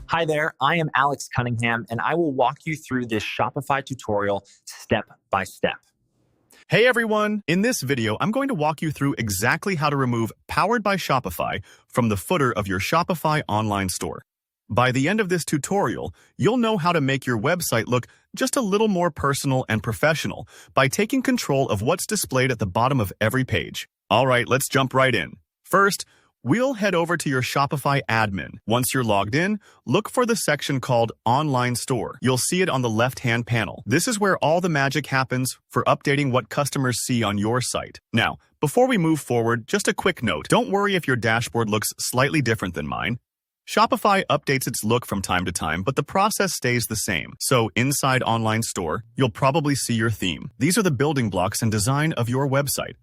Hi there, I am Alex Cunningham, and I will walk you through this Shopify tutorial step by step. Hey everyone! In this video, I'm going to walk you through exactly how to remove Powered by Shopify from the footer of your Shopify Online Store. By the end of this tutorial, you'll know how to make your website look just a little more personal and professional by taking control of what's displayed at the bottom of every page. Alright, let's jump right in. First, we'll head over to your Shopify admin. Once you're logged in, look for the section called Online Store. You'll see it on the left-hand panel. This is where all the magic happens for updating what customers see on your site. Now, before we move forward, just a quick note. Don't worry if your dashboard looks slightly different than mine. Shopify updates its look from time to time, but the process stays the same. So inside Online Store, you'll probably see your theme. These are the building blocks and design of your website.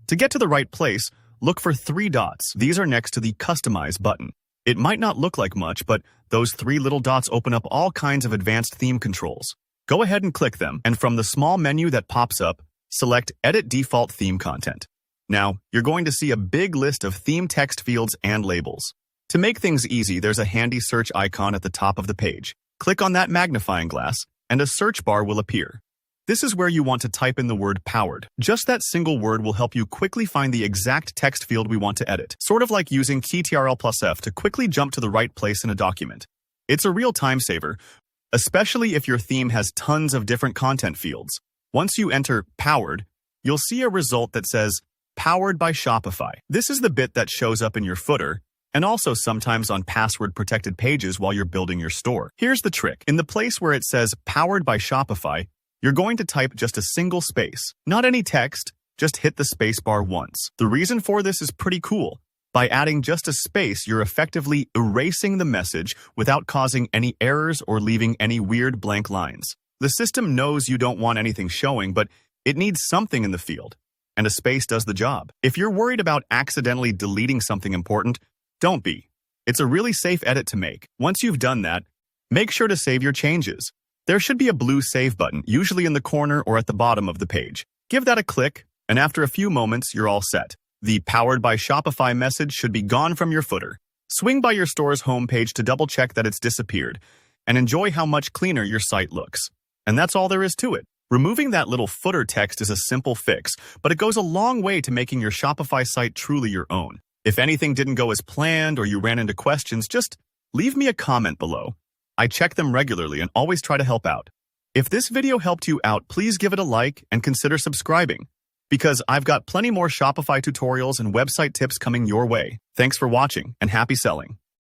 To get to the right place, look for 3 dots. These are next to the Customize button. It might not look like much, but those 3 little dots open up all kinds of advanced theme controls. Go ahead and click them, and from the small menu that pops up, select Edit Default Theme Content. Now, you're going to see a big list of theme text fields and labels. To make things easy, there's a handy search icon at the top of the page. Click on that magnifying glass, and a search bar will appear. This is where you want to type in the word powered. Just that single word will help you quickly find the exact text field we want to edit, sort of like using Ctrl+F to quickly jump to the right place in a document. It's a real time saver, especially if your theme has tons of different content fields. Once you enter powered, you'll see a result that says Powered by Shopify. This is the bit that shows up in your footer, and also sometimes on password-protected pages while you're building your store. Here's the trick. In the place where it says Powered by Shopify, you're going to type just a single space. Not any text, just hit the space bar once. The reason for this is pretty cool. By adding just a space, you're effectively erasing the message without causing any errors or leaving any weird blank lines. The system knows you don't want anything showing, but it needs something in the field, and a space does the job. If you're worried about accidentally deleting something important, don't be. It's a really safe edit to make. Once you've done that, make sure to save your changes. There should be a blue Save button, usually in the corner or at the bottom of the page. Give that a click, and after a few moments, you're all set. The Powered by Shopify message should be gone from your footer. Swing by your store's homepage to double-check that it's disappeared, and enjoy how much cleaner your site looks. And that's all there is to it. Removing that little footer text is a simple fix, but it goes a long way to making your Shopify site truly your own. If anything didn't go as planned or you ran into questions, just leave me a comment below. I check them regularly and always try to help out. If this video helped you out, please give it a like and consider subscribing, because I've got plenty more Shopify tutorials and website tips coming your way. Thanks for watching and happy selling.